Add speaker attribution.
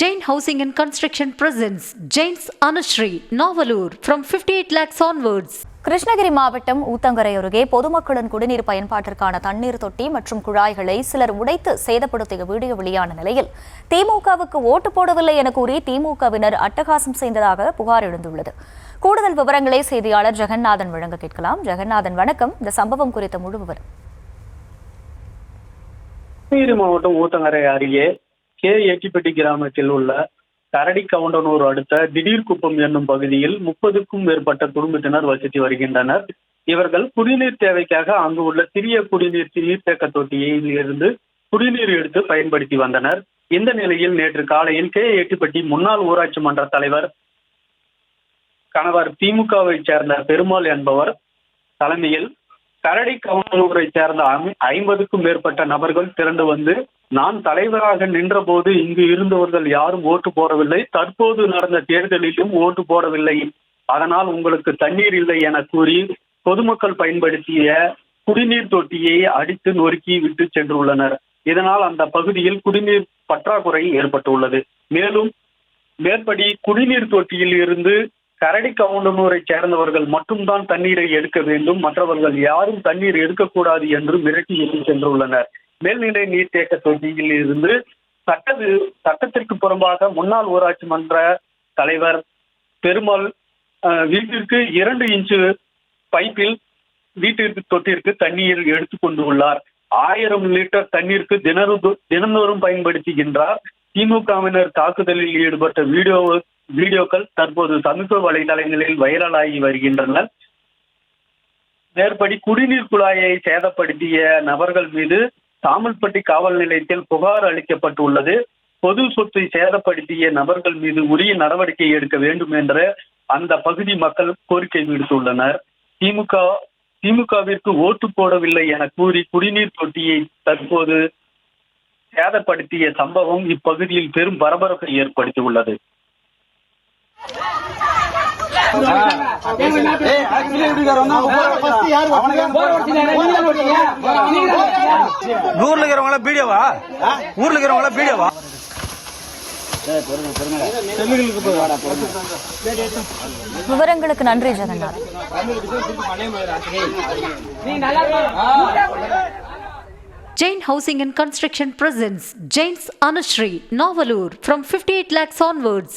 Speaker 1: Jain Housing and Construction presents Jain's Anushree, Navalur from 58 lakhs onwards.
Speaker 2: Krishnagiri மாவட்டம் ஊத்தங்கரை அருகே பொதுமக்களின் குடிநீர் பயன்பாட்டிற்கான தண்ணீர் தொட்டி மற்றும் குழாய்களை சிலர் உடைத்து சேதப்படுத்திய வீடியோ வெளியான நிலையில் திமுகவுக்கு ஓட்டு போடவில்லை என கூறி திமுகவினர் அட்டகாசம் செய்ததாக புகார் எழுந்துள்ளது. கூடுதல் விவரங்களை செய்தியாளர் ஜெகநாதன் வழங்க கேட்கலாம். ஜெகநாதன், வணக்கம். இந்த சம்பவம் குறித்த முழு விவரம்.
Speaker 3: கிருஷ்ணகிரி மாவட்டம் ஊத்தங்கரை அருகே ஏட்டிப்பட்டி கிராமத்தில் உள்ள கரடிக்கவுண்டனூர் அடுத்த திடீர்குப்பம் என்னும் பகுதியில் 30க்கும் மேற்பட்ட குடும்பத்தினர் வசித்து வருகின்றனர். இவர்கள் குடிநீர் தேவைக்காக அங்கு உள்ள சிறிய குடிநீர் நீர்த்தேக்க தொட்டியில் இருந்து குடிநீர் எடுத்து பயன்படுத்தி வந்தனர். இந்த நிலையில் நேற்று காலையில் ஏட்டிப்பட்டி முன்னாள் ஊராட்சி மன்ற தலைவர் கணவர் திமுகவை சேர்ந்த பெருமாள் என்பவர் தலைமையில் கரடிக்கவுண்டனூரை சேர்ந்த 50க்கும் மேற்பட்ட நபர்கள் திரண்டு வந்து, நான் தலைவராக நின்ற போது இங்கு இருந்தவர்கள் யாரும் ஓட்டு போடவில்லை, தற்போது நடந்த தேர்தலிலும் ஓட்டு போடவில்லை, அதனால் உங்களுக்கு தண்ணீர் இல்லை என கூறி பொதுமக்கள் பயன்படுத்திய குடிநீர் தொட்டியை அடித்து நொறுக்கி விட்டு சென்றுள்ளனர். இதனால் அந்த பகுதியில் குடிநீர் பற்றாக்குறை ஏற்பட்டுள்ளது. மேலும் மேற்படி குடிநீர் தொட்டியில் இருந்து கரடிக்கவுண்டனூரை சேர்ந்தவர்கள் மட்டும்தான் தண்ணீரை எடுக்க வேண்டும், மற்றவர்கள் யாரும் தண்ணீர் எடுக்கக்கூடாது என்று மிரட்டி சென்றுள்ளனர். மேல்நிலை நீர்த்தேக்க தொட்டியில் இருந்து சட்டத்திற்கு புறம்பாக முன்னாள் ஊராட்சி மன்ற தலைவர் பெருமாள் வீட்டிற்கு 2 இன்ச்சு பைப்பில் தொட்டிற்கு தண்ணீர் எடுத்துக் கொண்டு உள்ளார். 1000 லிட்டர் தண்ணீருக்கு தினந்தோறும் பயன்படுத்துகின்றார். திமுகவினர் தாக்குதலில் ஈடுபட்ட வீடியோக்கள் தற்போது சமூக வலைதளங்களில் வைரலாகி வருகின்றனர். மேற்படி குடிநீர் குழாயை சேதப்படுத்திய நபர்கள் மீது தாமல்பட்டி காவல் நிலையத்தில் புகார் அளிக்கப்பட்டுள்ளது. பொது சொத்தை சேதப்படுத்திய நபர்கள் மீது உரிய நடவடிக்கை எடுக்க வேண்டும் என்று அந்த பகுதி மக்கள் கோரிக்கை விடுத்துள்ளனர். திமுகவிற்கு ஓட்டு போடவில்லை என கூறி குடிநீர் தொட்டியை தற்போது சேதப்படுத்திய சம்பவம் இப்பகுதியில் பெரும் பரபரப்பை ஏற்படுத்தியுள்ளது.
Speaker 2: விவரங்களுக்கு நன்றி Jagannath.
Speaker 1: Jain Housing and Construction presents Jain's Anushree, Navalur from 58 lakhs onwards.